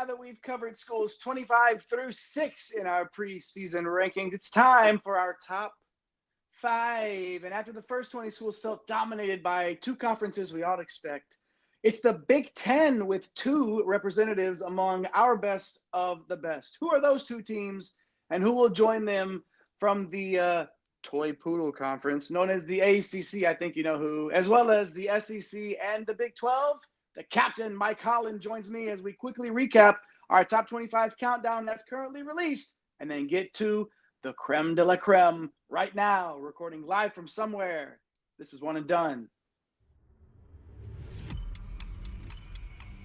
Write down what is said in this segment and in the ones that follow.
that we've covered schools 25 through 6 in our preseason rankings, it's time for our top 5. And after the first 20 schools felt dominated by 2 conferences we all expect, it's the Big Ten with 2 representatives among our best of the best. Who are those 2 teams, and who will join them from the Toy Poodle Conference, known as the ACC? I think you know who, as well as the SEC and the Big 12. The captain, Mike Holland, joins me as we quickly recap our top 25 countdown that's currently released, and then get to the creme de la creme right now, recording live from somewhere. This is One and Done.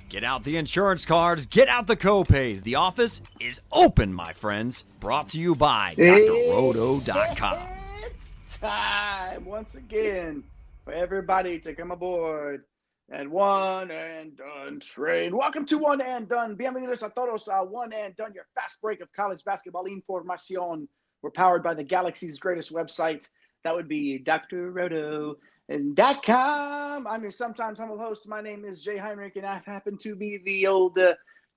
Get out the insurance cards, get out the copays. The office is open, my friends. Brought to you by drroto.com. It's time once again for everybody to come aboard at One and Done train. Welcome to One and Done. Bienvenidos a todos a One and Done, your fast break of college basketball información. We're powered by the galaxy's greatest website. That would be drroto.com. I'm your sometimes humble host. My name is Jay Heinrich, and I happen to be the old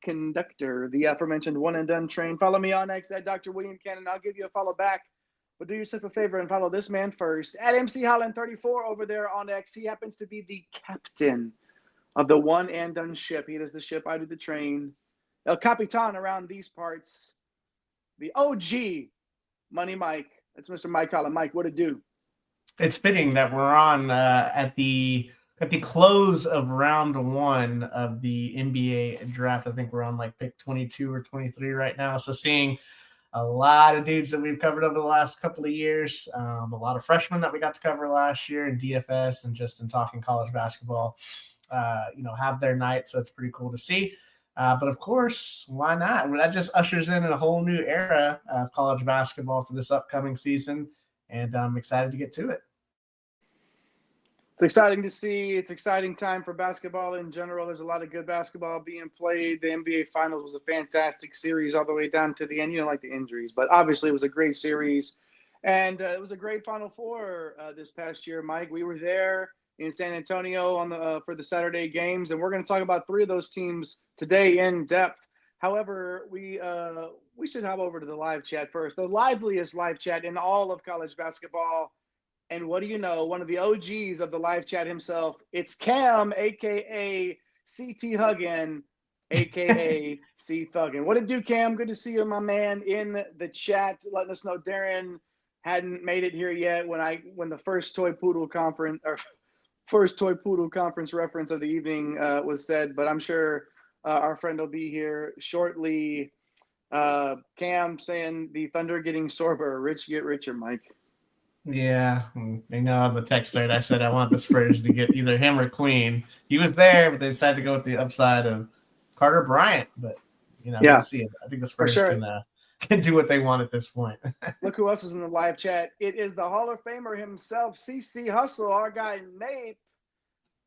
conductor, the aforementioned One and Done train. Follow me on X at Dr. William Cannon. I'll give you a follow back. But do yourself a favor and follow this man first. At MC Holland 34 over there on X. He happens to be the captain of the One and Done ship. He does the ship, I do the train. El Capitan around these parts. The OG Money Mike. That's Mr. Mike Holland. Mike, what it do? It's fitting that we're on at the close of round 1 of the NBA draft. I think we're on like pick 22 or 23 right now. So seeing a lot of dudes that we've covered over the last couple of years, a lot of freshmen that we got to cover last year in DFS and just in talking college basketball, have their night. So it's pretty cool to see. But of course, why not? That just ushers in a whole new era of college basketball for this upcoming season. And I'm excited to get to it. It's exciting to see. It's exciting time for basketball in general. There's a lot of good basketball being played. The NBA Finals was a fantastic series all the way down to the end. You don't like the injuries, but obviously it was a great series. And it was a great Final Four this past year, Mike. We were there in San Antonio for the Saturday games, and we're going to talk about 3 of those teams today in depth. However, we should hop over to the live chat first, the liveliest live chat in all of college basketball. And what do you know? One of the OGs of the live chat himself. It's Cam, a.k.a. CT Huggin, a.k.a. C Thuggin. What it do, Cam? Good to see you, my man, in the chat, letting us know Darren hadn't made it here yet when the first Toy Poodle Conference reference of the evening was said. But I'm sure our friend will be here shortly. Cam saying the Thunder getting sober. Rich get richer, Mike. Yeah, I know on the text thread I said I want the Spurs to get either him or Queen. He was there, but they decided to go with the upside of Carter Bryant. But we'll see. I think the Spurs can do what they want at this point. Look who else is in the live chat. It is the Hall of Famer himself, CC Hustle, our guy Nate.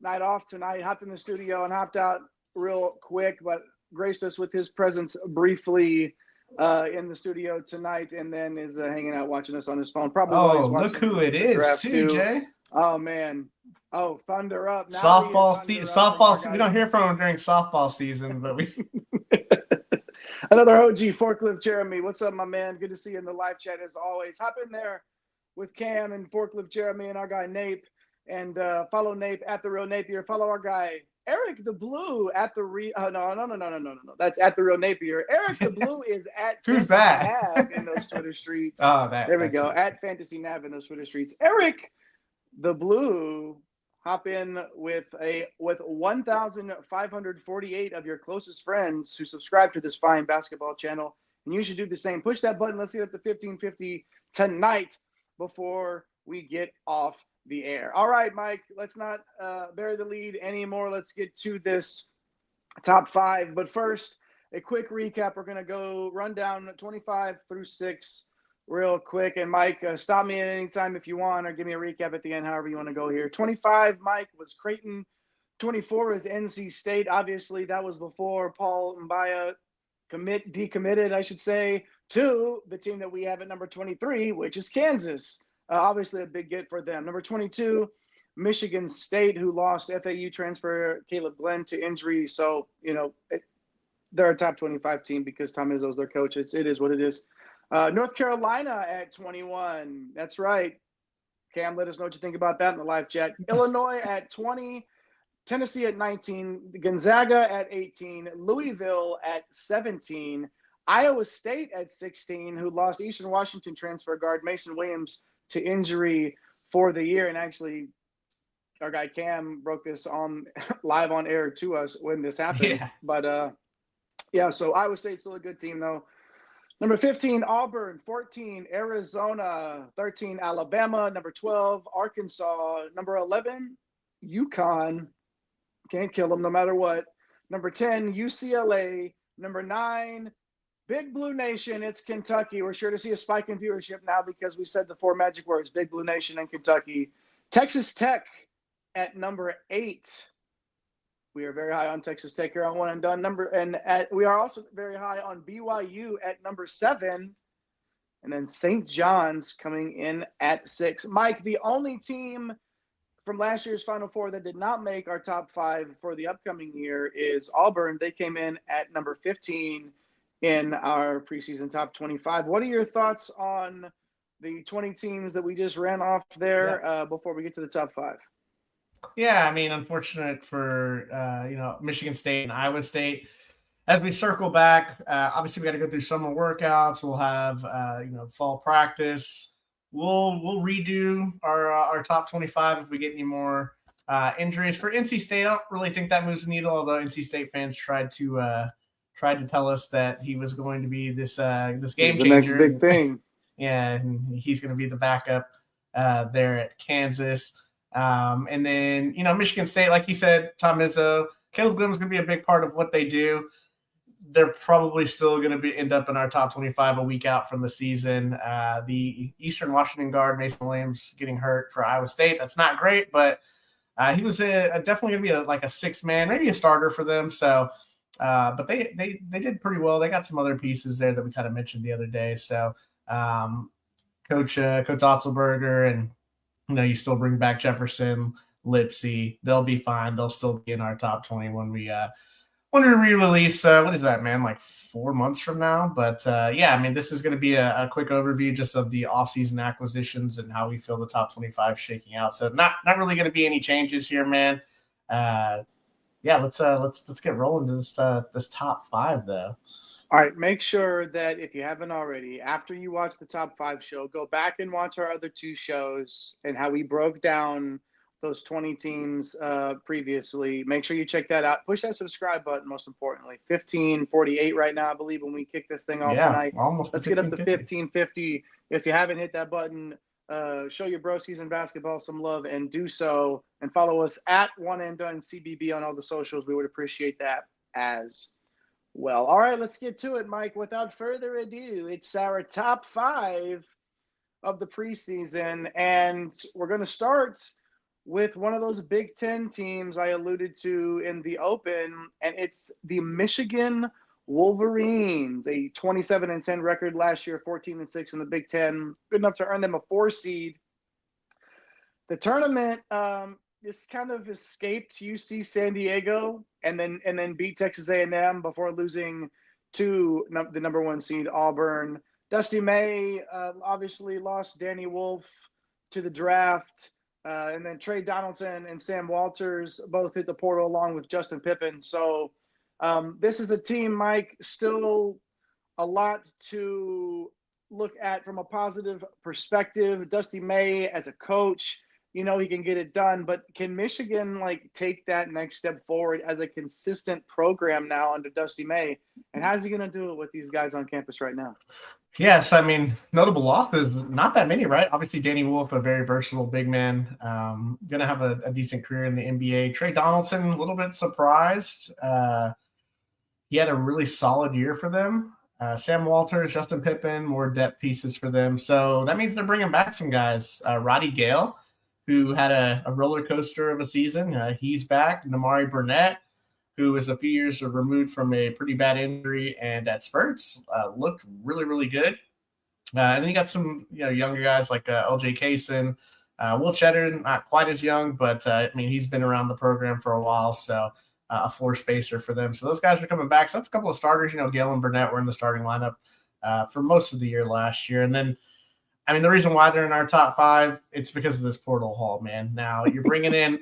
Night off tonight, hopped in the studio and hopped out real quick, but graced us with his presence briefly in the studio tonight, and then is hanging out watching us on his phone. Probably. Oh, look who it is too, Jay. Oh man. Oh, Thunder up. Now softball. We don't hear from him during softball season, but we. Another OG, Forklift Jeremy. What's up, my man? Good to see you in the live chat as always. Hop in there with Cam and Forklift Jeremy and our guy Nape, and follow Nape at the Real Napier. Follow our guy Eric the Blue at the no. That's at the Real Napier. Eric the Blue is at Who's that? Nav in those Twitter streets. Oh, there we go. At Fantasy Nav in those Twitter streets. Eric the Blue, hop in with 1,548 of your closest friends who subscribe to this fine basketball channel, and you should do the same. Push that button. Let's get up to 1550 tonight before we get off the air. All right, Mike, let's not bury the lead anymore. Let's get to this top 5. But first, a quick recap. We're going to go run down 25 through 6 real quick. And Mike, stop me at any time if you want, or give me a recap at the end, however you want to go here. 25, Mike, was Creighton. 24 is NC State. Obviously, that was before Paul Mbaya decommitted, I should say, to the team that we have at number 23, which is Kansas. Obviously, a big get for them. Number 22, Michigan State, who lost FAU transfer Caleb Glenn to injury. So, they're a top 25 team because Tom Izzo's their coach. It is what it is. North Carolina at 21. That's right. Cam, let us know what you think about that in the live chat. Illinois at 20. Tennessee at 19. Gonzaga at 18. Louisville at 17. Iowa State at 16, who lost Eastern Washington transfer guard Mason Williams to injury for the year. And actually, our guy Cam broke this on live on air to us when this happened. Yeah. But so Iowa State's still a good team, though. Number 15, Auburn. 14, Arizona. 13, Alabama. Number 12, Arkansas. Number 11, UConn. Can't kill them no matter what. Number 10, UCLA. Number 9, Big Blue Nation. It's Kentucky. We're sure to see a spike in viewership now because we said the 4 magic words, Big Blue Nation and Kentucky. Texas Tech at number 8. We are very high on Texas Tech here on One and Done. We are also very high on BYU at number 7. And then St. John's coming in at 6. Mike, the only team from last year's Final Four that did not make our top 5 for the upcoming year is Auburn. They came in at number 15 in our preseason top 25. What are your thoughts on the 20 teams that we just ran off there before we get to the top 5? Yeah, I mean, unfortunate for Michigan State and Iowa State. As we circle back, obviously we got to go through summer workouts. We'll have fall practice. We'll redo our top 25 if we get any more injuries. For NC State, I don't really think that moves the needle. Although NC State fans tried to tell us that he was going to be this game changer, the next big thing. Yeah, and he's going to be the backup there at Kansas. And then, Michigan State, like you said, Tom Izzo, Caleb Glim's going to be a big part of what they do. They're probably still going to end up in our top 25 a week out from the season. The Eastern Washington guard, Mason Williams, getting hurt for Iowa State. That's not great, but he was definitely going to be a 6-man, maybe a starter for them. So, but they did pretty well. They got some other pieces there that we kind of mentioned the other day. So, Coach Otzelberger and, you still bring back Jefferson, Lipsy. They'll be fine. They'll still be in our top 20 when we re-release. What is that, man? Like 4 months from now. But this is going to be a quick overview just of the offseason acquisitions and how we feel the top 25 shaking out. So not really going to be any changes here, man. Let's get rolling to this top 5 though. All right, make sure that if you haven't already, after you watch the top 5 show, go back and watch our other 2 shows and how we broke down those 20 teams previously. Make sure you check that out. Push that subscribe button, most importantly. 1548 right now, I believe, when we kick this thing off tonight. Let's get up to 1550. If you haven't hit that button, show your broskies in basketball some love and do so. And follow us at One and Done CBB on all the socials. We would appreciate that as well. All right, let's get to it, Mike. Without further ado, it's our top 5 of the preseason. And we're going to start with one of those Big Ten teams I alluded to in the open, and it's the Michigan Wolverines, a 27-10 record last year, 14-6 in the Big Ten, good enough to earn them a 4 seed. The tournament just kind of escaped UC San Diego and then beat Texas A&M before losing to the number 1 seed Auburn. Dusty May obviously lost Danny Wolf to the draft. And then Trey Donaldson and Sam Walters both hit the portal along with Justin Pippen. So this is a team, Mike, still a lot to look at from a positive perspective. Dusty May as a coach, he can get it done. But can Michigan, take that next step forward as a consistent program now under Dusty May? And how's he going to do it with these guys on campus right now? Yes, I mean, notable losses, not that many, right? Obviously, Danny Wolf, a very versatile big man, going to have a decent career in the NBA. Trey Donaldson, a little bit surprised. He had a really solid year for them. Sam Walters, Justin Pippen, more depth pieces for them. So that means they're bringing back some guys. Roddy Gale, who had a roller coaster of a season. He's back. Namari Burnett, who was a few years removed from a pretty bad injury and at spurts, looked really, really good. And then you got some younger guys like LJ Kaysen. Will Cheddar, not quite as young, but he's been around the program for a while. So a floor spacer for them. So those guys are coming back. So that's a couple of starters. Gale and Burnett were in the starting lineup for most of the year last year. And then, the reason why they're in our top 5, it's because of this portal haul, man. Now you're bringing in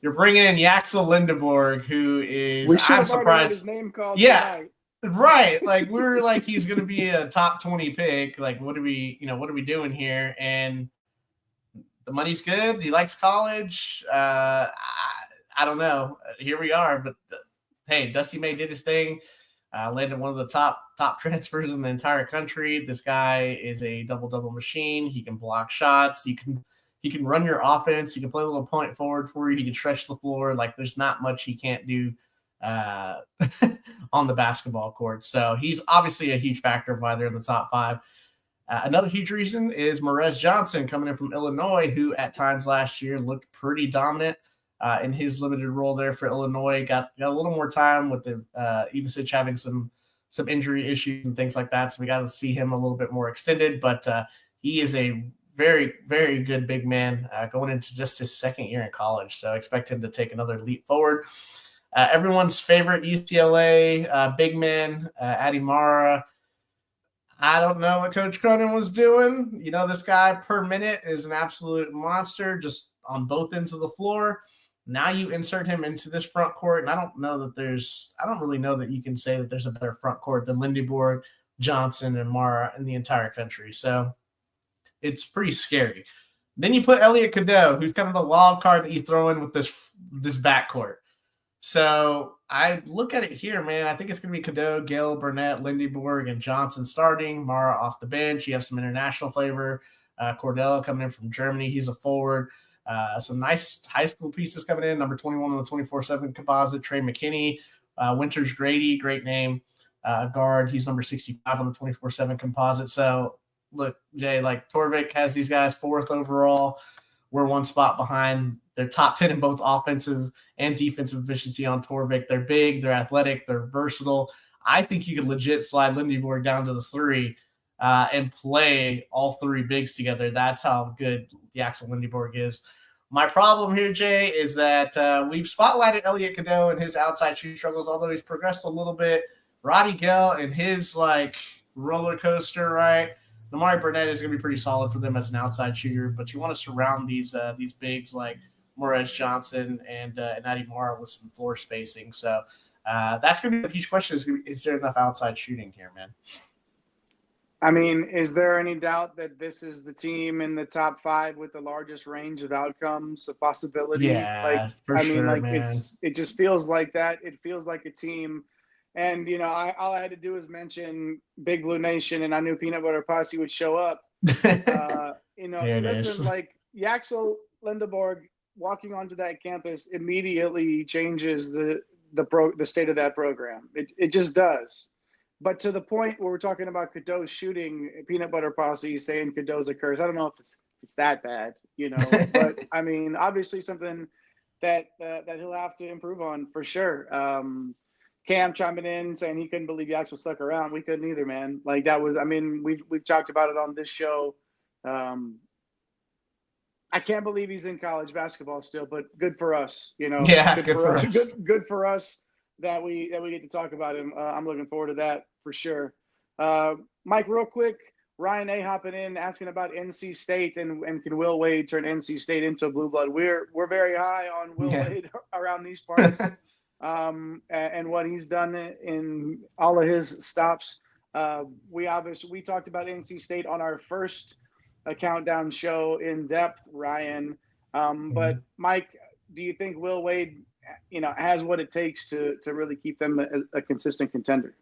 Yaxel Lindeborg, who is, I'm surprised. His name called tonight. Right. Like we were like, he's going to be a top 20 pick. Like, what are we doing here? And the money's good. He likes college. I don't know. Here we are. But hey, Dusty May did his thing. Landed one of the top transfers in the entire country. This guy is a double machine. He can block shots. He can run your offense. He can play a little point forward for you. He can stretch the floor. Like there's not much he can't do on the basketball court. So he's obviously a huge factor of why they're in the top 5. Another huge reason is Morez Johnson coming in from Illinois, who at times last year looked pretty dominant in his limited role there for Illinois. Got a little more time with the Ivicic having some injury issues and things like that. So we got to see him a little bit more extended. But he is a very, very good big man going into just his second year in college. So expect him to take another leap forward. Everyone's favorite UCLA big man, Adi Mara. I don't know what Coach Cronin was doing. This guy per minute is an absolute monster just on both ends of the floor. Now you insert him into this front court, and I don't really know that you can say that there's a better front court than Lindeborg, Johnson, and Mara in the entire country. So it's pretty scary. Then you put Elliot Cadeau, who's kind of the wild card that you throw in with this backcourt. So I look at it here, man. I think it's going to be Cadeau, Gale, Burnett, Lindeborg, and Johnson starting. Mara off the bench. You have some international flavor. Cordell coming in from Germany. He's a forward. Some nice high school pieces coming in. Number 21 on the 24/7 composite. Trey McKinney. Winters Grady, great name. Guard. He's number 65 on the 24/7 composite. So look, Jay, like Torvik has these guys 4th overall. We're one spot behind. They're top 10 in both offensive and defensive efficiency on Torvik. They're big, they're athletic, they're versatile. I think you could legit slide Lindeborg down to the 3 and play all 3 bigs together. That's how good Yaxel Lindeborg is. My problem here, Jay, is that we've spotlighted Elliot Cadeau and his outside shooting struggles, although he's progressed a little bit. Roddy Gale and his roller coaster, right? Amari Burnett is going to be pretty solid for them as an outside shooter, but you want to surround these bigs like Morez Johnson and Adi Mara with some floor spacing. So that's going to be a huge question. Is there enough outside shooting here, man? Is there any doubt that this is the team in the top 5 with the largest range of outcomes, a possibility? Yeah, man. It just feels like that. It feels like a team. And, all I had to do was mention Big Blue Nation, and I knew Peanut Butter Posse would show up. Listen, like Yaxel Lindeborg walking onto that campus immediately changes the state of that program. It just does. But to the point where we're talking about Cadeau shooting, Peanut Butter Posse saying Cadeau's a curse. I don't know if it's that bad, But obviously something that he'll have to improve on for sure. Cam chiming in saying he couldn't believe Yaxel stuck around. We couldn't either, man. Like that was, we've talked about it on this show. I can't believe he's in college basketball still, but good for us, Yeah, good for us. Good for us that we get to talk about him. I'm looking forward to that for sure. Mike, real quick, Ryan A hopping in asking about NC State and can Will Wade turn NC State into a blue blood? We're very high on Will Wade around these parts. And what he's done in all of his stops. We talked about NC State on our first countdown show in depth, Ryan. But Mike, do you think Will Wade, has what it takes to really keep them a consistent contender?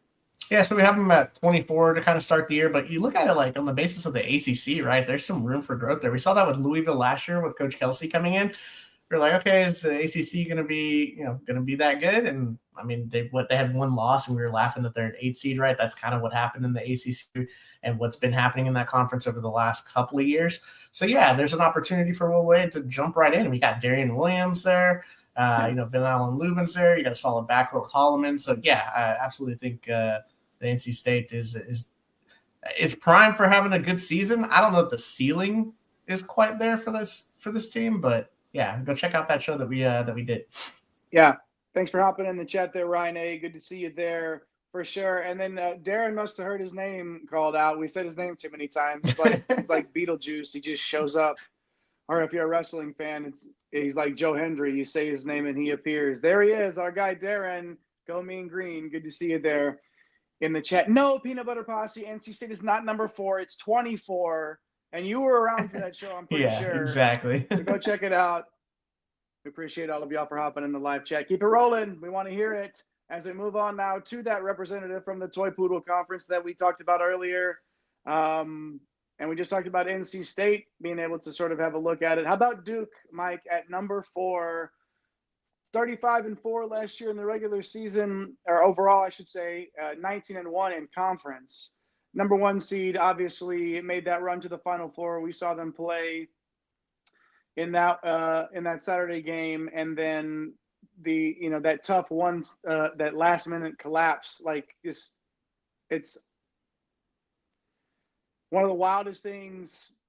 Yeah, so we have them at 24 to kind of start the year, but you look at it like on the basis of the ACC, right? There's some room for growth there. We saw that with Louisville last year with Coach Kelsey coming in. We're like, okay, is the ACC going to be that good? And they had one loss, and we were laughing that they're an 8 seed, right? That's kind of what happened in the ACC and what's been happening in that conference over the last couple of years. So yeah, there's an opportunity for Will Wade to jump right in. We got Darian Williams there, Vin Allen Lubin's there. You got a solid backcourt with Holloman. So yeah, I absolutely think the NC State is primed for having a good season. I don't know if the ceiling is quite there for this team, but yeah, go check out that show that we did. Yeah. Thanks for hopping in the chat there, Ryan A. Good to see you there for sure. And then Darren must have heard his name called out. We said his name too many times. It's like Beetlejuice. He just shows up. Or if you're a wrestling fan, he's like Joe Hendry. You say his name and he appears. There he is, our guy Darren. Go Mean Green. Good to see you there in the chat. No, Peanut Butter Posse. NC State is not number 4. It's 24. And you were around for that show, I'm pretty sure. Yeah, exactly. So go check it out. We appreciate all of y'all for hopping in the live chat. Keep it rolling. We want to hear it as we move on now to that representative from the Toy Poodle Conference that we talked about earlier. And we just talked about NC State being able to sort of have a look at it. How about Duke, Mike, at number 4? 35-4 last year in the regular season, or overall, I should say, 19-1 in conference. Number 1 seed, obviously, made that run to the Final Four. We saw them play in that Saturday game, and then that tough one, that last minute collapse, it's one of the wildest things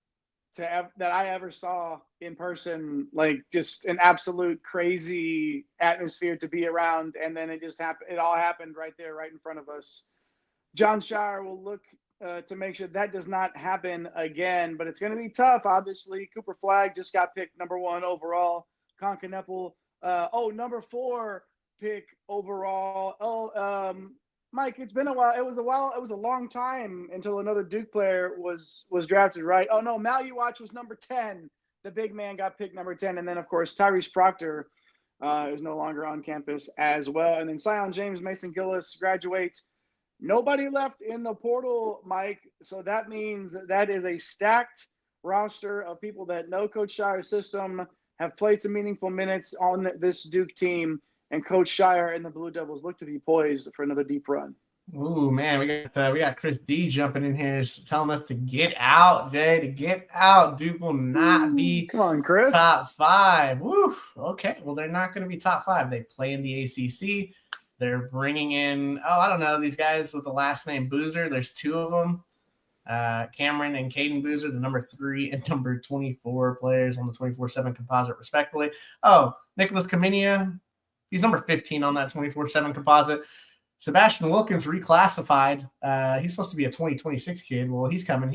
that I ever saw in person. Like, just an absolute crazy atmosphere to be around, and then it just happened. It all happened right there, right in front of us. John Shire will look to make sure that does not happen again, but it's going to be tough. Obviously, Cooper Flagg just got picked number 1 overall. Conkaneppel, number 4 pick overall. Mike, it's been a while. It was a long time until another Duke player was drafted, right? Oh no, Maluach was number 10. The big man got picked number 10, and then of course Tyrese Proctor is no longer on campus as well. And then Sion James, Mason Gillis graduates. Nobody left in the portal, Mike. So that means that is a stacked roster of people that know Coach Shire's system, have played some meaningful minutes on this Duke team, and Coach Shire and the Blue Devils look to be poised for another deep run. Ooh, man, we got Chris D jumping in here telling us to get out, Jay, to get out. Duke will not be Come on, Chris. top 5. Woof. Okay, well, they're not going to be top 5. They play in the ACC. They're bringing in, I don't know, these guys with the last name Boozer. There's 2 of them, Cameron and Caden Boozer, the number 3 and number 24 players on the 24/7 composite, respectively. Oh, Nicholas Kaminia, he's number 15 on that 24/7 composite. Sebastian Wilkins reclassified. He's supposed to be a 2026 kid. Well, he's coming.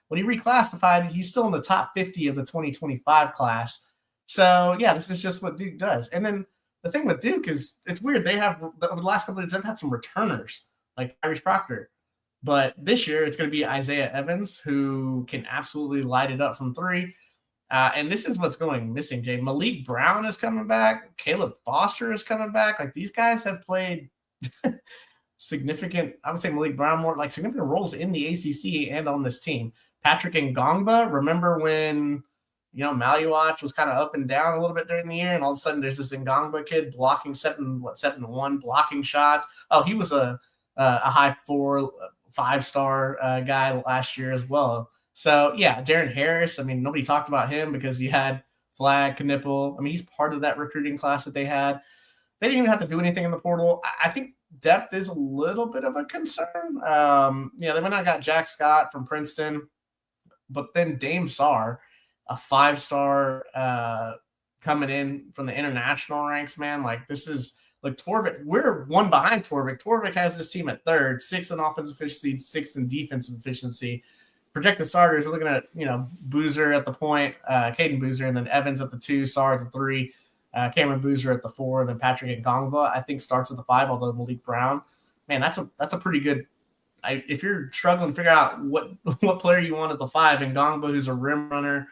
When he reclassified, he's still in the top 50 of the 2025 class. So, yeah, this is just what Duke does. And then the thing with Duke is it's weird. They have, over the last couple of years, they've had some returners like Tyrese Proctor. But this year it's going to be Isaiah Evans, who can absolutely light it up from 3. And this is what's going missing, Jay. Malik Brown is coming back. Caleb Foster is coming back. Like, these guys have played significant, I would say Malik Brown more, like significant roles in the ACC and on this team. Patrick Ngongba, remember when Maluach was kind of up and down a little bit during the year, and all of a sudden there's this Ngongba kid blocking 7-1 blocking shots. Oh, he was a high 5-star guy last year as well. So yeah, Darren Harris. I mean, nobody talked about him because he had Flagg, Knippel. I mean, he's part of that recruiting class that they had. They didn't even have to do anything in the portal. I think depth is a little bit of a concern. They went out and got Jack Scott from Princeton, but then Dame Sarr, a 5-star coming in from the international ranks, man. Like, this is like Torvik. We're 1 behind Torvik. Torvik has this team at 3rd, 6th in offensive efficiency, 6th in defensive efficiency. Projected starters, we're looking at, Boozer at the point, Caden Boozer, and then Evans at the 2, Sarr at the 3, Cameron Boozer at the 4, and then Patrick Ngongba, I think, starts at the 5, although Malik Brown, man, that's a pretty good. If you're struggling to figure out what player you want at the 5, Ngongba, who's a rim runner,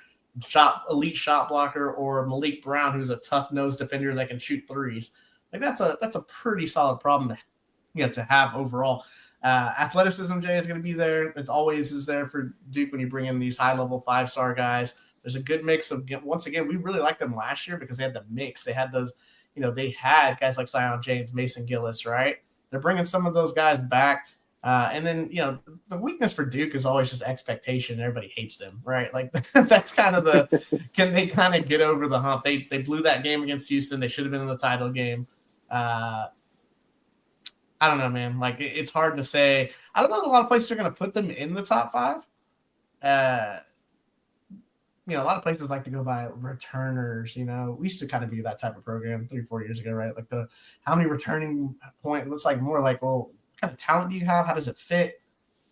elite shot blocker, or Malik Brown, who's a tough-nosed defender that can shoot threes, like that's a pretty solid problem to have overall. Athleticism, Jay, is going to be there. It always is there for Duke when you bring in these high-level 5-star guys. There's a good mix of, once again, we really liked them last year because they had the mix. They had those, they had guys like Sion James, Mason Gillis, right? They're bringing some of those guys back. And then, the weakness for Duke is always just expectation. Everybody hates them, right? Like, that's kind of can they kind of get over the hump? They blew that game against Houston. They should have been in the title game. I don't know, man. Like, it's hard to say. I don't know a lot of places are going to put them in the top 5. a lot of places like to go by returners. We used to kind of be that type of program 3-4 years ago, right? Like how many returning points. It's like more like, well, what kind of talent do you have? How does it fit?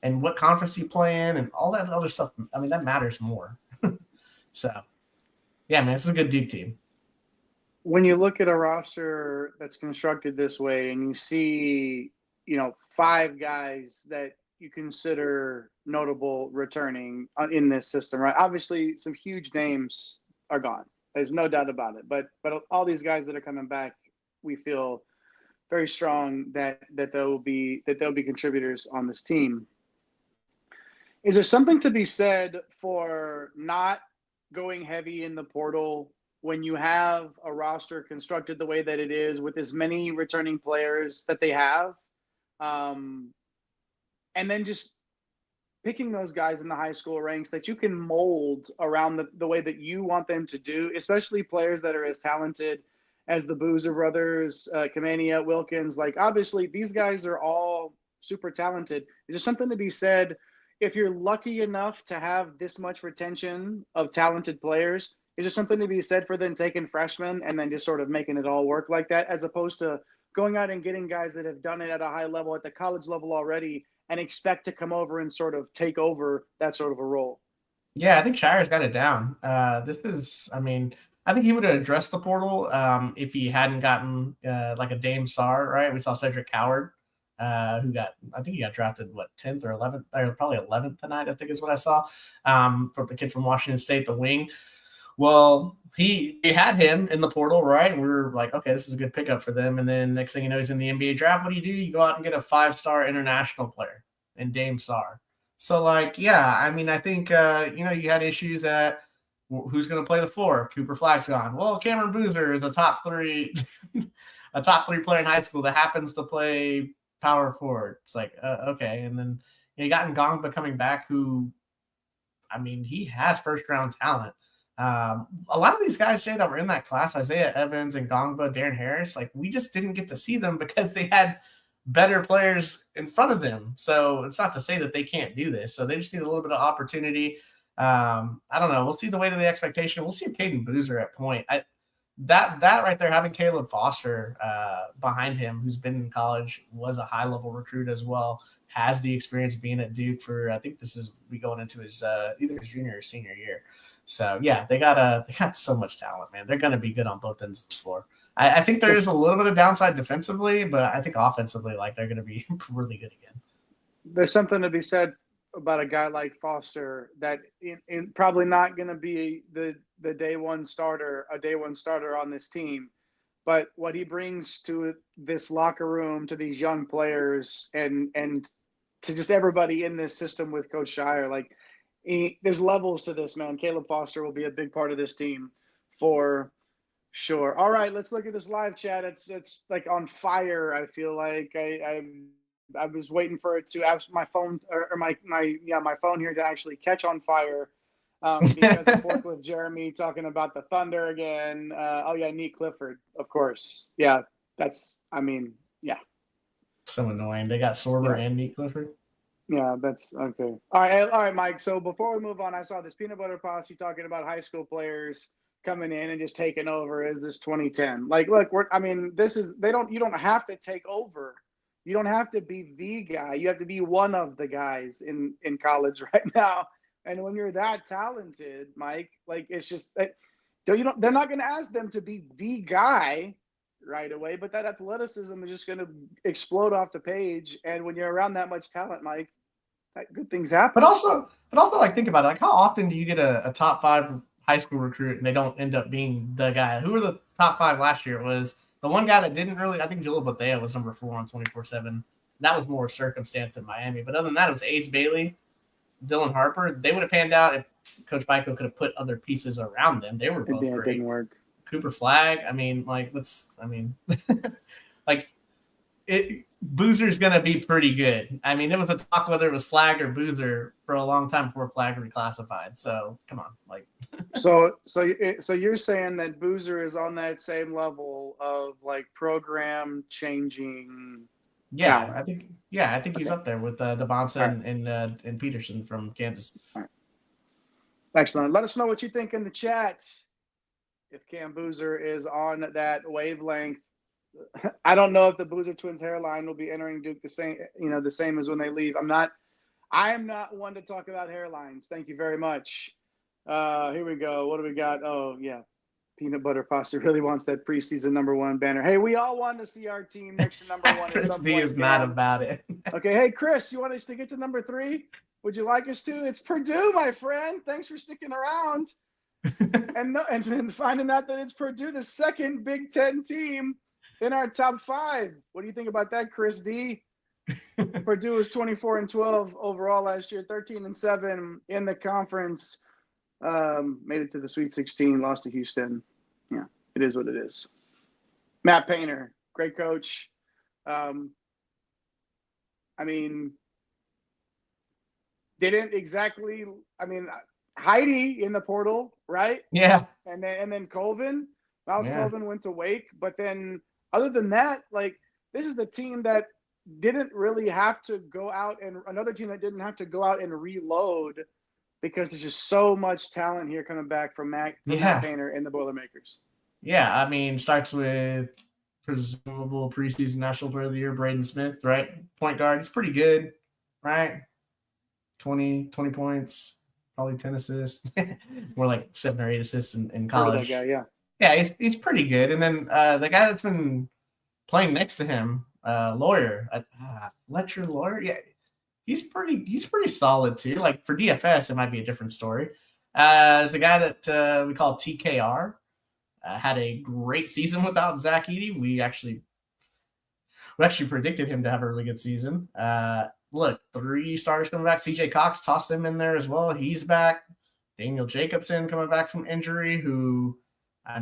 And what conference you play in, and all that other stuff. I mean, that matters more. So, yeah, man, this is a good Duke team. When you look at a roster that's constructed this way, and you see, 5 guys that you consider notable returning in this system, right? Obviously, some huge names are gone. There's no doubt about it. But all these guys that are coming back, we feel very strong that they'll be contributors on this team. Is there something to be said for not going heavy in the portal when you have a roster constructed the way that it is with as many returning players that they have? And then just picking those guys in the high school ranks that you can mold around the way that you want them to do, especially players that are as talented as the Boozer brothers, Kamania, Wilkins. Like, obviously, these guys are all super talented. There's something to be said. If you're lucky enough to have this much retention of talented players, is there something to be said for them taking freshmen and then just sort of making it all work like that, as opposed to going out and getting guys that have done it at a high level, at the college level already, and expect to come over and sort of take over that sort of a role? Yeah, I think Shire's got it down. I think he would have addressed the portal if he hadn't gotten like a Dame Sarr, right? We saw Cedric Coward, I think he got drafted, 10th or 11th, or probably 11th tonight, I think is what I saw, from the kid from Washington State, the wing. Well, he had him in the portal, right? And we were like, okay, this is a good pickup for them. And then next thing you know, he's in the NBA draft. What do? You go out and get a 5-star international player in Dame Sarr. So, like, yeah, I mean, I think, you had issues at who's going to play the 4. Cooper Flagg's gone. Well, Cameron Boozer is a top 3 player in high school that happens to play power forward. It's like, okay. And then you got Ngongba coming back, who, I mean, he has first-round talent. A lot of these guys, Jay, that were in that class, Isaiah Evans and Ngongba, Darren Harris, like, we just didn't get to see them because they had better players in front of them. So it's not to say that they can't do this. So they just need a little bit of opportunity. I don't know. We'll see the weight of the expectation. We'll see if Caden Boozer at point. That right there, having Caleb Foster behind him, who's been in college, was a high-level recruit as well, has the experience being at Duke for, I think this is going into his either his junior or senior year. So, yeah, they got so much talent, man. They're going to be good on both ends of the floor. I think there is a little bit of downside defensively, but I think offensively, like, they're going to be really good again. There's something to be said about a guy like Foster that in probably not going to be the day one starter on this team, but what he brings to this locker room, to these young players, and to just everybody in this system with Coach Shire, like, there's levels to this, man. Caleb Foster will be a big part of this team for sure. All right, let's look at this live chat. It's like on fire. I feel like I was waiting for it to have my phone or my phone here to actually catch on fire, because of Forklift Jeremy talking about the Thunder again. Nick Clifford, of course. Yeah, yeah. So annoying. They got Sorber and Nick Clifford. Yeah, that's okay. All right, Mike. So before we move on, I saw this peanut butter posse talking about high school players coming in and just taking over as this 2010. Like, look, you don't have to take over. You don't have to be the guy. You have to be one of the guys in college right now. And when you're that talented, Mike, like, it's just they're not going to ask them to be the guy right away, but that athleticism is just going to explode off the page. And when you're around that much talent, Mike, good things happen. But also, like, think about it. Like, how often do you get a top 5 high school recruit and they don't end up being the guy? Who were the top 5 last year? It was the one guy that didn't really, I think Jalil Bethea was number 4 on 24/7. That was more circumstance in Miami. But other than that, it was Ace Bailey, Dylan Harper. They would have panned out if Coach Biko could have put other pieces around them. They were both great. It didn't work. Cooper Flagg. I mean, like, Boozer's going to be pretty good. I mean, there was a talk whether it was Flagg or Boozer for a long time before Flagg reclassified. So come on, like. So you're saying that Boozer is on that same level of, like, program changing. Yeah, talent. I think he's up there with DeBonsa and Peterson from Kansas. All right. Excellent. Let us know what you think in the chat. If Cam Boozer is on that wavelength, I don't know if the Boozer twins hairline will be entering Duke the same as when they leave. I am not one to talk about hairlines. Thank you very much. Here we go. What do we got? Oh yeah, Peanut Butter Pasta really wants that preseason #1 banner. Hey, we all want to see our team next to #1 at some Chris D point. is mad about it. Okay, hey Chris, you want us to get to #3? Would you like us to? It's Purdue, my friend. Thanks for sticking around. and finding out that it's Purdue, the second Big Ten team in our top 5. What do you think about that, Chris D? Purdue was 24-12 overall last year, 13-7 in the conference. Made it to the Sweet 16, lost to Houston. Yeah, it is what it is. Matt Painter, great coach. Didn't exactly. Heidi in the portal, right? Yeah. And then Colvin. Miles Colvin went to Wake. But then other than that, this is the team that didn't really have to go out, and another team that didn't have to go out and reload because there's just so much talent here coming back from Matt Painter and the Boilermakers. Yeah, starts with presumable preseason National Player of the Year, Braden Smith, right? Point guard. He's pretty good, right? 20 points. Probably 10 assists, more like 7 or 8 assists in college. That guy, yeah. Yeah, he's pretty good. And then the guy that's been playing next to him, Fletcher Lawyer, yeah, he's pretty solid too. Like for DFS, it might be a different story. There's the guy that we call TKR, had a great season without Zach Edey. We actually predicted him to have a really good season. Look, 3 starters coming back. CJ Cox, tossed them in there as well. He's back. Daniel Jacobson coming back from injury, who,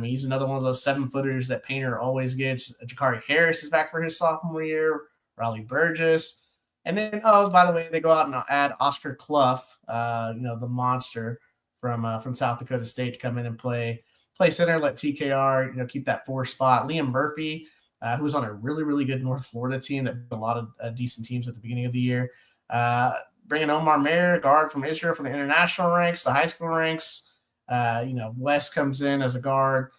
he's another one of those 7-footers that Painter always gets. Jakari Harris is back for his sophomore year. Raleigh Burgess. And then, by the way, they go out and add Oscar Clough, the monster from South Dakota State, to come in and play center, let TKR, keep that 4 spot. Liam Murphy, who was on a really, really good North Florida team that beat a lot of decent teams at the beginning of the year. Bringing Omar Mayer, guard from Israel, from the international ranks, the high school ranks. West comes in as a guard.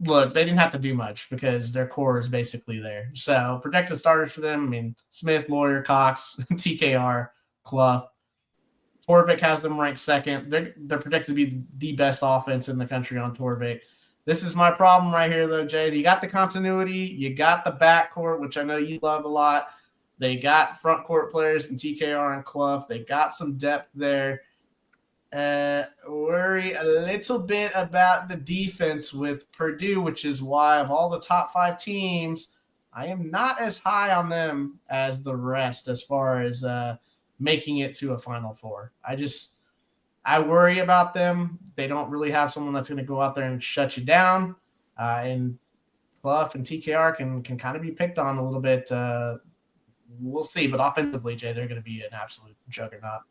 Look, they didn't have to do much because their core is basically there. So projected starters for them, Smith, Lawyer, Cox, TKR, Clough. Torvik has them ranked second. They're projected to be the best offense in the country on Torvik. This is my problem right here, though, Jay. You got the continuity. You got the backcourt, which I know you love a lot. They got front court players in TKR and Clough. They got some depth there. Worry a little bit about the defense with Purdue, which is why of all the top 5 teams, I am not as high on them as the rest as far as making it to a Final Four. I worry about them. They don't really have someone that's going to go out there and shut you down. And Clough and TKR can kind of be picked on a little bit. We'll see. But offensively, Jay, they're going to be an absolute juggernaut.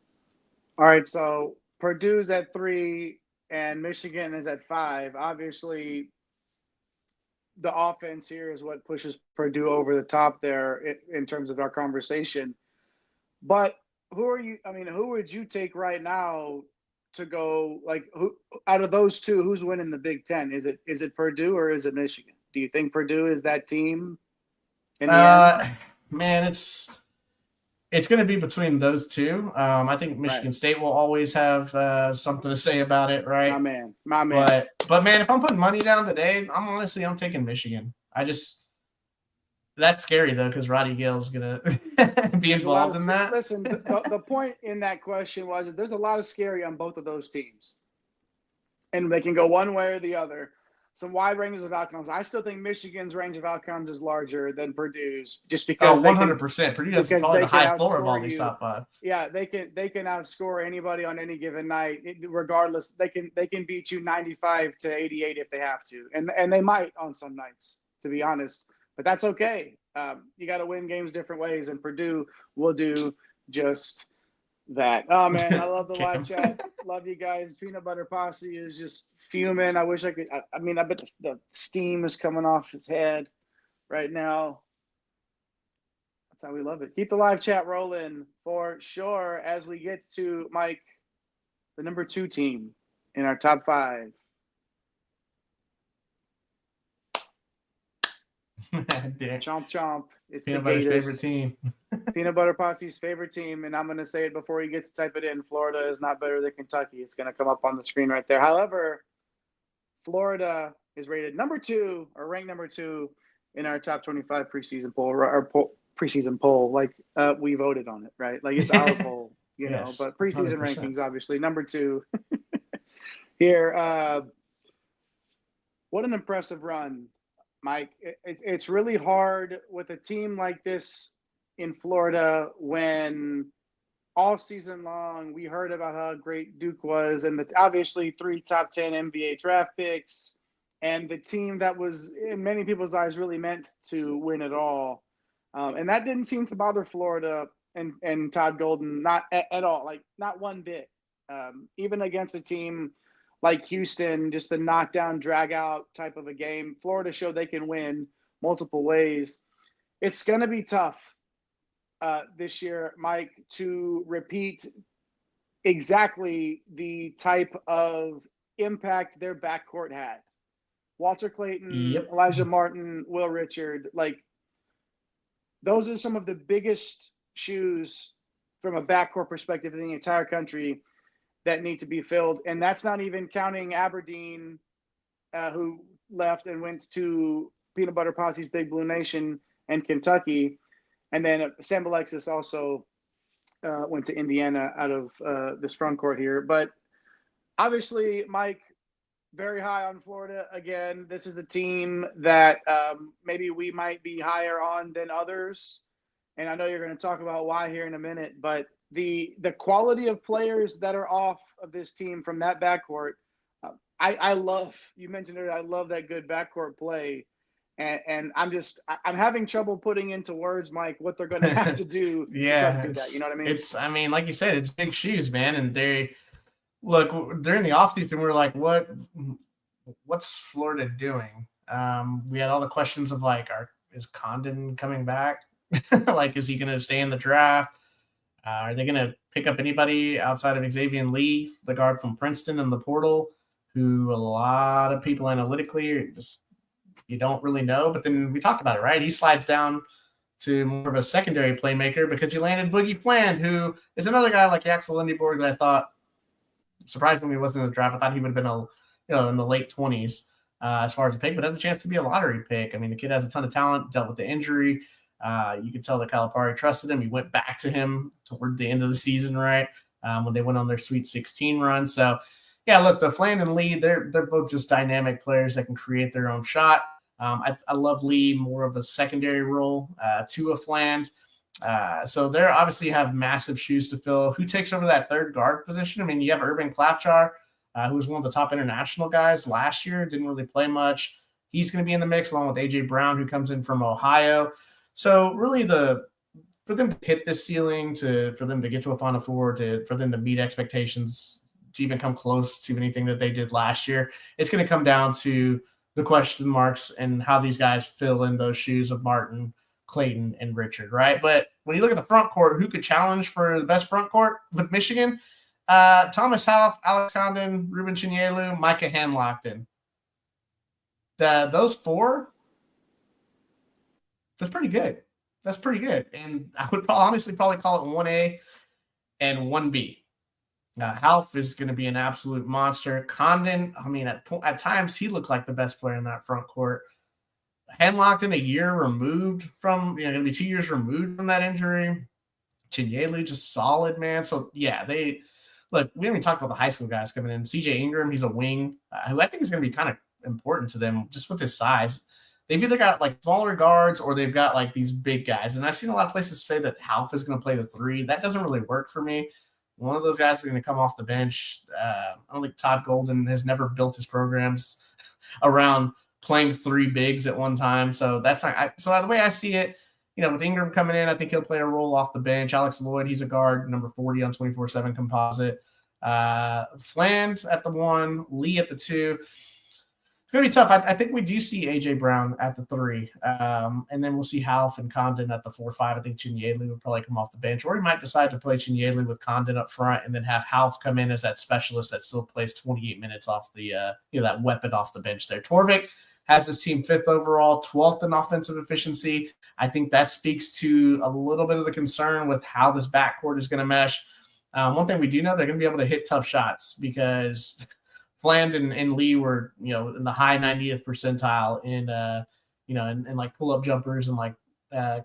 All right, so Purdue's at 3 and Michigan is at 5. Obviously, the offense here is what pushes Purdue over the top there in terms of our conversation. But who would you take right now to go, who out of those two, who's winning the Big Ten? Is it Purdue or is it Michigan? Do you think Purdue is that team in the end? Man, it's going to be between those two. I think Michigan State will always have something to say about it, right? My man. But man, if I'm putting money down today, I'm taking Michigan. That's scary though, because Roddy Gale's gonna be involved in that. Listen, the point in that question was that there's a lot of scary on both of those teams, and they can go one way or the other. Some wide ranges of outcomes. I still think Michigan's range of outcomes is larger than Purdue's, just because 100%. Purdue has probably the high floor of all these top 5. Yeah, they can outscore anybody on any given night, regardless. They can beat you 95-88 if they have to, and they might on some nights, to be honest. But that's okay. You got to win games different ways, and Purdue will do just that. Oh, man, I love the live chat. Love you guys. Peanut Butter Posse is just fuming. I wish I could. I bet the steam is coming off his head right now. That's how we love it. Keep the live chat rolling for sure as we get to, Mike, the number 2 team in our top 5. Chomp, chomp. It's Peanut the Butter's Gators. favorite team. Peanut Butter Posse's favorite team, and I'm going to say it before he gets to type it in. Florida is not better than Kentucky. It's going to come up on the screen right there. However, Florida is rated number 2 or ranked number 2 in our top 25 preseason poll. Preseason poll, like we voted on it, right? Like it's our poll, you know. But preseason 100%. Rankings, obviously, number 2 here. What an impressive run, Mike. It's really hard with a team like this in Florida when all season long we heard about how great Duke was, and obviously 3 top 10 NBA draft picks, and the team that was in many people's eyes really meant to win it all. And that didn't seem to bother Florida and Todd Golden, not at all, like not one bit. Even against a team like Houston, just the knockdown, drag out type of a game, Florida showed they can win multiple ways. It's going to be tough this year, Mike, to repeat exactly the type of impact their backcourt had. Walter Clayton, Elijah Martin, Will Richard, like those are some of the biggest shoes from a backcourt perspective in the entire country that need to be filled. And that's not even counting Aberdeen, who left and went to Peanut Butter Posse's Big Blue Nation, and Kentucky. And then Sam Alexis also went to Indiana out of this front court here. But obviously, Mike, very high on Florida. Again, this is a team that maybe we might be higher on than others. And I know you're going to talk about why here in a minute. But the quality of players that are off of this team from that backcourt, I love, you mentioned it, I love that good backcourt play. And I'm having trouble putting into words, Mike, what they're going to have to do to try to do that. You know what I mean? Like you said, it's big shoes, man. And during the offseason, we were like, what's Florida doing? We had all the questions of like, is Condon coming back? Like, is he going to stay in the draft? Are they going to pick up anybody outside of Xavier Lee, the guard from Princeton in the portal, who a lot of people analytically you don't really know? But then we talked about it, right? He slides down to more of a secondary playmaker because you landed Boogie Fland, who is another guy like Axel Lindeborg that I thought surprisingly wasn't in the draft. I thought he would have been in the late 20s as far as a pick, but has a chance to be a lottery pick. I mean, the kid has a ton of talent, dealt with the injury. You could tell that Calipari trusted him. He went back to him toward the end of the season, right? When they went on their Sweet 16 run. So, yeah, look, the Fland and Lee, they're both just dynamic players that can create their own shot. I love Lee more of a secondary role to a Fland. So they obviously have massive shoes to fill. Who takes over that third guard position? I mean, you have Urban Klapchar, who was one of the top international guys last year, didn't really play much. He's going to be in the mix along with A.J. Brown, who comes in from Ohio. So really for them to hit this ceiling, for them to get to a Final Four, for them to meet expectations, to even come close to anything that they did last year, it's going to come down to the question marks and how these guys fill in those shoes of Martin, Clayton, and Richard, right? But when you look at the front court, who could challenge for the best front court with Michigan? Thomas Half, Alex Condon, Ruben Chinyelu, Micah Hanlockton. Those 4, that's pretty good. That's pretty good. And I would honestly probably call it 1A and 1B. Half is going to be an absolute monster. Condon, I mean, at times he looked like the best player in that front court. Hanlockton, a year removed from, going to be 2 years removed from that injury. Chinyelu, just solid, man. So, yeah, we haven't even talked about the high school guys coming in. CJ Ingram, he's a wing, who I think is going to be kind of important to them just with his size. They've either got like smaller guards or they've got like these big guys. And I've seen a lot of places say that Half is going to play the 3. That doesn't really work for me. One of those guys is going to come off the bench. I don't think Todd Golden has never built his programs around playing 3 bigs at one time. So that's not. So the way I see it, with Ingram coming in, I think he'll play a role off the bench. Alex Lloyd, he's a guard, number 40 on 24/7 composite. Fland at the 1, Lee at the 2. It's going to be tough. I think we do see A.J. Brown at the 3. And then we'll see Half and Condon at the 4-5. I think Chinyelu would probably come off the bench. Or he might decide to play Chinyelu with Condon up front and then have Half come in as that specialist that still plays 28 minutes off the that weapon off the bench there. Torvik has this team 5th overall, 12th in offensive efficiency. I think that speaks to a little bit of the concern with how this backcourt is going to mesh. One thing we do know, they're going to be able to hit tough shots because – Fland and Lee were, in the high 90th percentile in, in like pull-up jumpers and like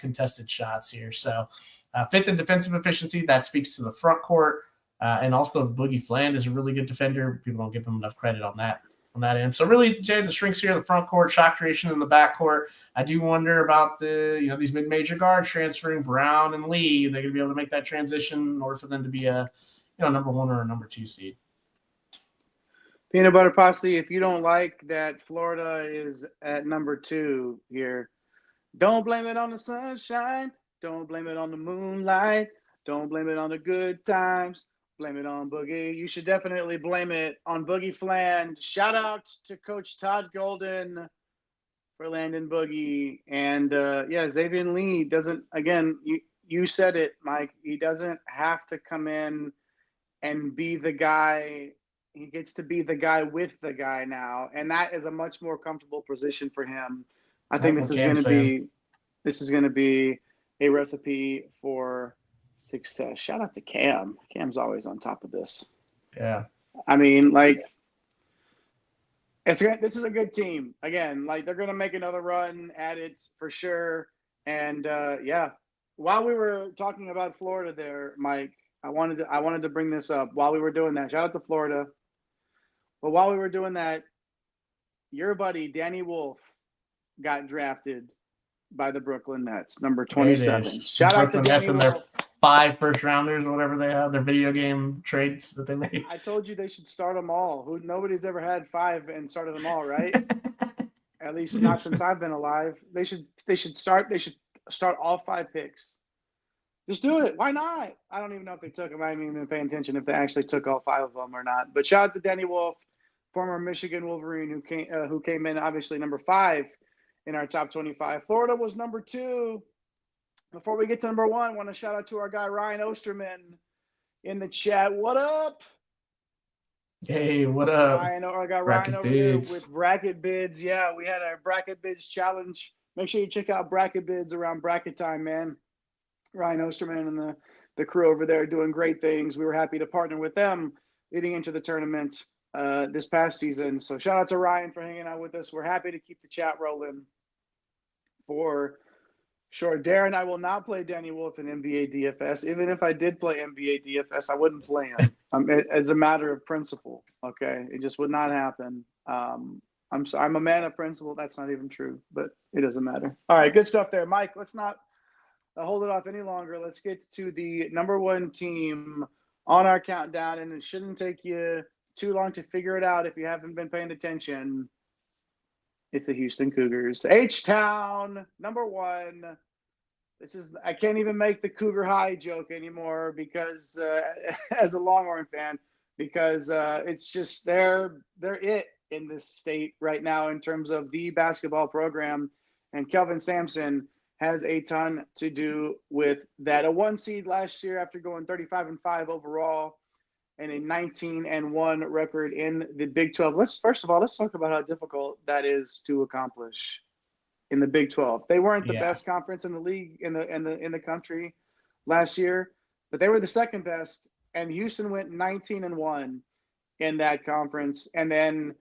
contested shots here. So 5th in defensive efficiency, that speaks to the front court. And also Boogie Fland is a really good defender. People don't give him enough credit on that end. So really, Jay, the strengths here, the front court, shot creation in the back court. I do wonder about these mid-major guards transferring Brown and Lee. They're going to be able to make that transition in order for them to be a, number 1 or a number 2 seed. Peanut Butter Posse, if you don't like that Florida is at number 2 here, don't blame it on the sunshine. Don't blame it on the moonlight. Don't blame it on the good times. Blame it on Boogie. You should definitely blame it on Boogie Fland. Shout out to Coach Todd Golden for landing Boogie. And, Xavier Lee doesn't, again, you said it, Mike. He doesn't have to come in and be the guy. He gets to be the guy with the guy now, and that is a much more comfortable position for him. I think this is going to be a recipe for success. Shout out to Cam. Cam's always on top of this. Yeah. I mean, this is a good team. Again, they're going to make another run at it for sure. And while we were talking about Florida there, Mike, I wanted to bring this up while we were doing that. Shout out to Florida. But while we were doing that, your buddy Danny Wolf got drafted by the Brooklyn Nets, number 27. Shout out to Danny Wolf. Their 5 first-rounders or whatever they have, their video game trades that they made. I told you they should start them all. Nobody's ever had 5 and started them all, right? At least not since I've been alive. They should start all 5 picks. Just do it. Why not? I don't even know if they took them. I haven't even been paying attention if they actually took all 5 of them or not. But shout out to Danny Wolf, former Michigan Wolverine, who came in obviously number 5 in our top 25. Florida was number 2. Before we get to number 1, I want to shout out to our guy Ryan Osterman in the chat. What up? Hey, what up? I got Ryan over here with Bracket Bids. Yeah, we had our Bracket Bids challenge. Make sure you check out Bracket Bids around bracket time, man. Ryan Osterman and the crew over there doing great things. We were happy to partner with them leading into the tournament this past season. So shout out to Ryan for hanging out with us. We're happy to keep the chat rolling for sure. Darren, I will not play Danny Wolf in NBA DFS. Even if I did play NBA DFS, I wouldn't play him. As a matter of principle, okay? It just would not happen. I'm a man of principle. That's not even true, but it doesn't matter. All right, good stuff there. Mike, let's not hold it off any longer. Let's get to the number 1 team on our countdown, and it shouldn't take you too long to figure it out if you haven't been paying attention. It's the Houston Cougars. H-Town, number 1. I can't even make the Cougar High joke anymore because as a Longhorn fan, because it's just they're it in this state right now in terms of the basketball program, and Kelvin Sampson has a ton to do with that. A 1 seed last year after going 35-5 overall and a 19-1 record in the Big 12. Let's talk about how difficult that is to accomplish in the Big 12. They weren't the best conference in the league in the country last year, but they were the second best, and Houston went 19-1 in that conference. And then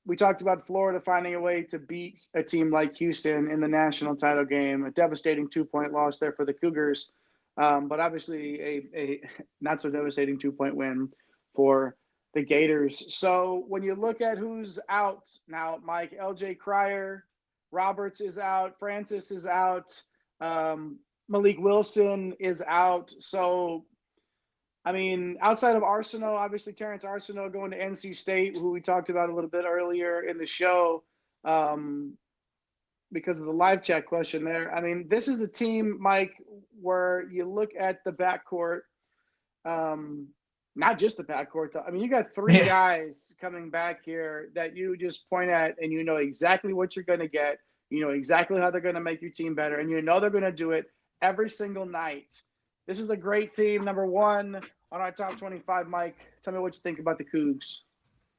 we talked about Florida finding a way to beat a team like Houston in the national title game, a devastating 2-point loss there for the Cougars, but obviously a not so devastating 2-point win for the Gators. So when you look at who's out now, Mike, LJ Cryer, Roberts is out, Francis is out, Malik Wilson is out. So I mean, outside of Arsenal, obviously Terrence Arsenal going to NC State, who we talked about a little bit earlier in the show because of the live chat question there. I mean, this is a team, Mike, where you look at the backcourt not just the backcourt, though. I mean, you got three guys coming back here that you just point at and you know exactly what you're going to get. You know exactly how they're going to make your team better, and you know they're going to do it every single night. This is a great team. Number one on our top 25, Mike. Tell me what you think about the Cougs.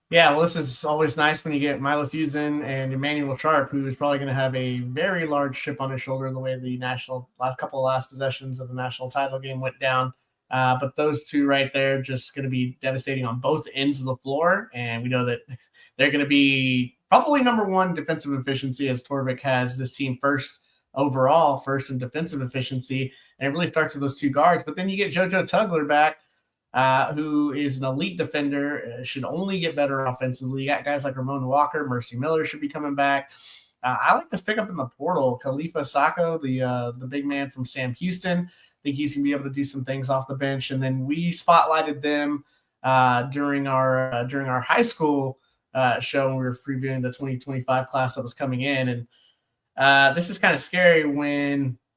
Yeah, well, this is always nice when you get Milos Udzen and Emmanuel Sharp, who is probably going to have a very large chip on his shoulder the way the last possessions of the national title game went down. But those two right there just going to be devastating on both ends of the floor. And we know that they're going to be probably number one defensive efficiency, as Torvik has this team first in defensive efficiency. And it really starts with those two guards. But then you get JoJo Tugler back, who is an elite defender, should only get better offensively. You got guys like Ramon Walker, Mercy Miller should be coming back. I like this pickup in the portal. Khalifa Sacco, the big man from Sam Houston. I think he's going to be able to do some things off the bench. And then we spotlighted them during our high school show when we were previewing the 2025 class that was coming in. And this is kind of scary when –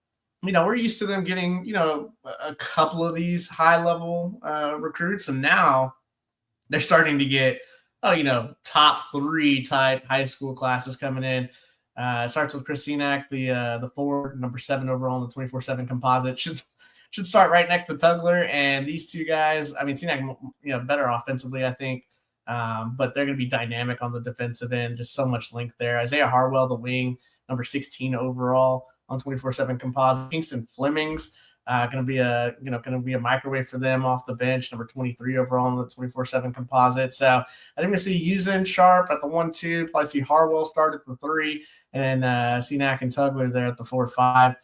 we're used to them getting, a couple of these high-level recruits, and now they're starting to get, top 3 type high school classes coming in. It starts with Chris Senack, the forward, number 7 overall in the 24/7 composite. Should start right next to Tugler, and these two guys, I mean, Senack, better offensively, I think, but they're going to be dynamic on the defensive end. Just so much length there. Isaiah Harwell, the wing, number 16 overall on 24/7 composite. Kingston Fleming's going to be a microwave for them off the bench, number 23 overall on the 24/7 composite. So I think we're going to see Udzen, Sharp at the 1-2, probably see Harwell start at the 3, and Senack and Tugler there at the 4-5.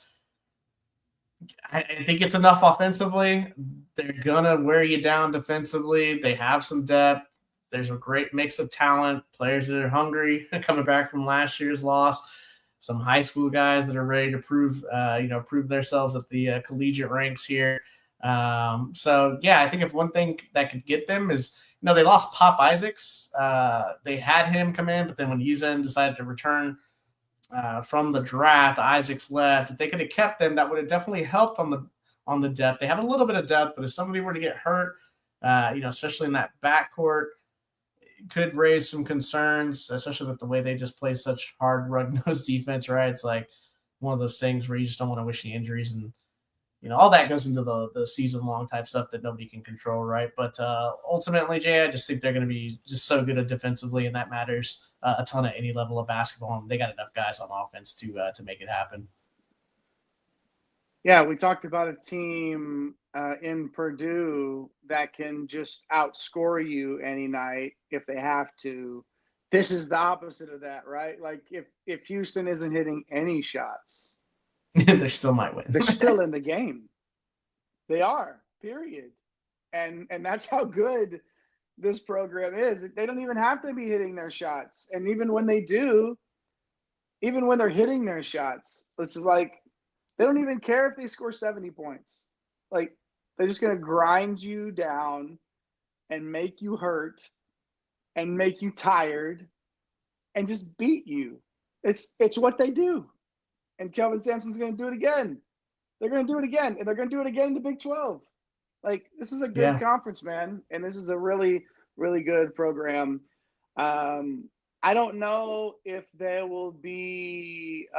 I think it's enough offensively. They're going to wear you down defensively. They have some depth. There's a great mix of talent, players that are hungry, coming back from last year's loss. Some high school guys that are ready to prove themselves at the collegiate ranks here. So yeah, I think if one thing that could get them is, they lost Pop Isaacs. They had him come in, but then when Udzen decided to return from the draft, Isaacs left. If they could have kept them, that would have definitely helped on the depth. They have a little bit of depth, but if somebody were to get hurt, especially in that backcourt, could raise some concerns, especially with the way they just play such hard rug-nosed defense, right? It's like one of those things where you just don't want to wish the injuries, and all that goes into the season-long type stuff that nobody can control, right? But ultimately, Jay, I just think they're going to be just so good at defensively, and that matters a ton at any level of basketball. And they got enough guys on offense to make it happen. Yeah, we talked about a team in Purdue that can just outscore you any night if they have to. This is the opposite of that, right? Like if Houston isn't hitting any shots, they still might win. They're still in the game. They are, period. And that's how good this program is. They don't even have to be hitting their shots. And even when they do, even when they're hitting their shots, it's like they don't even care if they score 70 points. Like, they're just going to grind you down and make you hurt and make you tired and just beat you. It's what they do. And Kelvin Sampson's going to do it again. They're going to do it again. And they're going to do it again in the Big 12. Like, this is a good conference, man. And this is a really, really good program. I don't know if there will be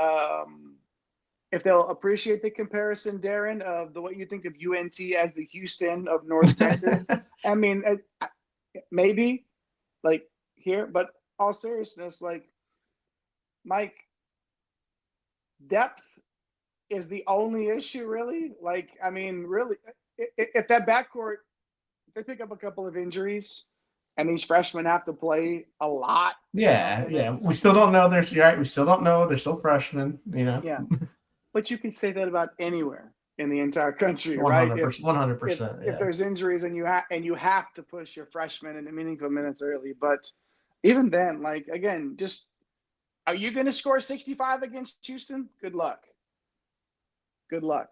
if they'll appreciate the comparison, Darren, of what you think of UNT as the Houston of North Texas. I mean, maybe, like, here. But all seriousness, like, Mike, depth is the only issue, really. Like, I mean, really, if that backcourt, if they pick up a couple of injuries and these freshmen have to play a lot. Yeah. We still don't know. We still don't know. They're still freshmen, Yeah. But you can say that about anywhere in the entire country, 100%, right? 100%. If there's injuries and you have to push your freshmen into meaningful minutes early. But even then, like, again, just, are you going to score 65 against Houston? Good luck. Good luck,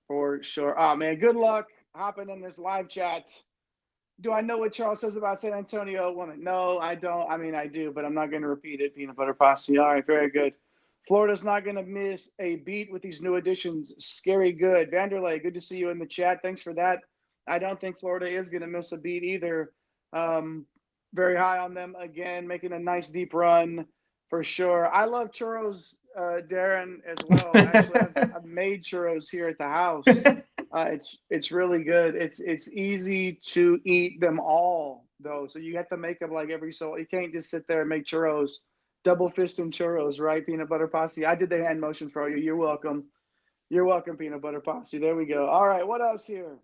for sure. Oh, man, good luck hopping in this live chat. Do I know what Charles says about San Antonio women? No, I don't. I mean, I do, but I'm not going to repeat it. Peanut butter posse. All right, very good. Florida's not going to miss a beat with these new additions. Scary good. Vanderlei, good to see you in the chat. Thanks for that. I don't think Florida is going to miss a beat either. Very high on them again, making a nice deep run for sure. I love churros, Darren, as well. Actually, I've made churros here at the house. It's really good. It's easy to eat them all though, so you have to make them like every so. You can't just sit there and make churros, double fisting churros, right? Peanut butter posse. I did the hand motion for you. You're welcome. You're welcome, peanut butter posse. There we go. All right, what else here?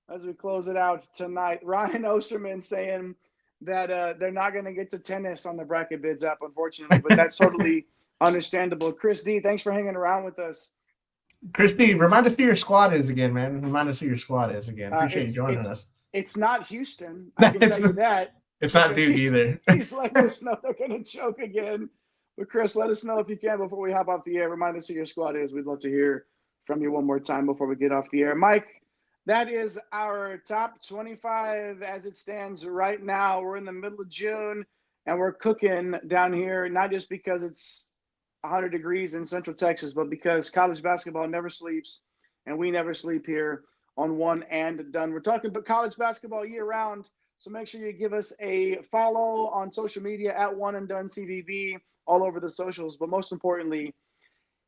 As we close it out tonight, Ryan Osterman saying that they're not going to get to tennis on the bracket bids app, unfortunately, but that's totally understandable. Chris D, thanks for hanging around with us. Chris D, remind us who your squad is again, man. Remind us who your squad is again. Appreciate you joining us. It's not Houston. I can tell you that. It's not Duke either. He's letting us know they're going to choke again. But Chris, let us know if you can before we hop off the air. Remind us who your squad is. We'd love to hear from you one more time before we get off the air. Mike, that is our top 25 as it stands right now. We're in the middle of June, and we're cooking down here, not just because it's 100 degrees in Central Texas, but because college basketball never sleeps, and we never sleep here on One and Done. We're talking about college basketball year-round, so make sure you give us a follow on social media at One and Done CVB, all over the socials. But most importantly,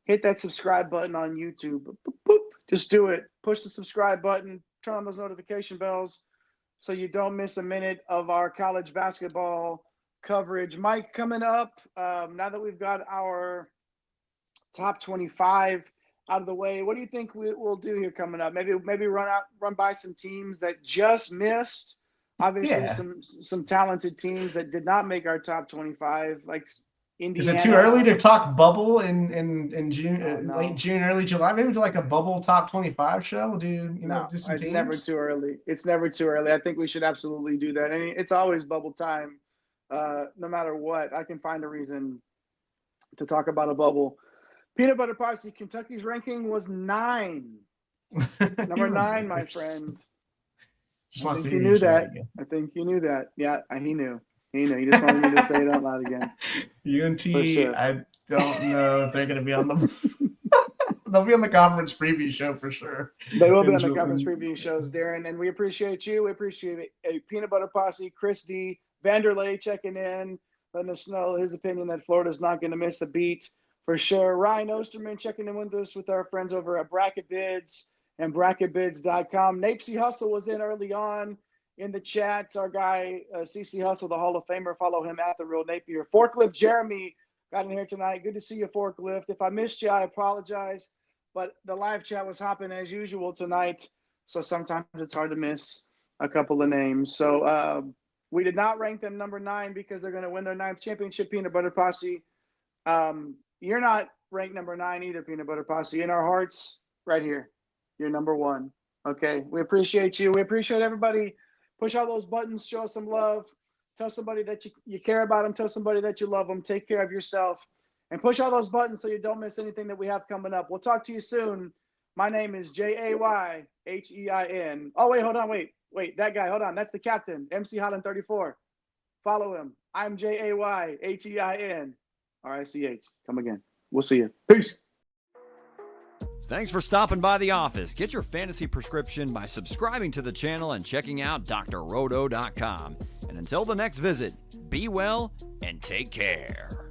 hit that subscribe button on YouTube. Boop, boop. Just do it. Push the subscribe button. Turn on those notification bells so you don't miss a minute of our college basketball coverage. Mike, coming up, now that we've got our top 25 out of the way, what do you think we'll do here coming up? Maybe run by some teams that just missed. Obviously, some talented teams that did not make our top 25, like Indiana. Is it too early to talk bubble in June, no. Late June, early July? Maybe do like a bubble top 25 show. Do some it's teams? Never too early. It's never too early. I think we should absolutely do that. I mean, it's always bubble time, no matter what. I can find a reason to talk about a bubble. Peanut Butter Posse, Kentucky's ranking was 9. Number 9, my friend. I think you knew that. I think you knew that. Yeah, he knew. He just wanted me to say it out loud again. UNT, sure. I don't know if they're going to be on the – they'll be on the conference preview show for sure. They will be on the conference preview shows, Darren, and we appreciate you. We appreciate a Peanut Butter Posse, Chris D, Vanderlei checking in, letting us know his opinion that Florida's not going to miss a beat for sure. Ryan Osterman checking in with us with our friends over at Bracket Bids and bracketbids.com. Napesy Hustle was in early on in the chat. Our guy, CC Hustle, the Hall of Famer, follow him at The Real Napier. Forklift Jeremy got in here tonight. Good to see you, Forklift. If I missed you, I apologize. But the live chat was hopping as usual tonight, so sometimes it's hard to miss a couple of names. So we did not rank them number 9 because they're going to win their 9th championship, Peanut Butter Posse. You're not ranked number 9 either, Peanut Butter Posse. In our hearts, right here, you're number 1. Okay, we appreciate you. We appreciate everybody. Push all those buttons. Show us some love. Tell somebody that you care about them. Tell somebody that you love them. Take care of yourself. And push all those buttons so you don't miss anything that we have coming up. We'll talk to you soon. My name is Jayhein. Oh, wait, hold on. Wait, that guy. Hold on. That's the captain, MC Holland 34. Follow him. I'm Jayhein. RICH. Come again. We'll see you. Peace. Thanks for stopping by the office. Get your fantasy prescription by subscribing to the channel and checking out drroto.com. And until the next visit, be well and take care.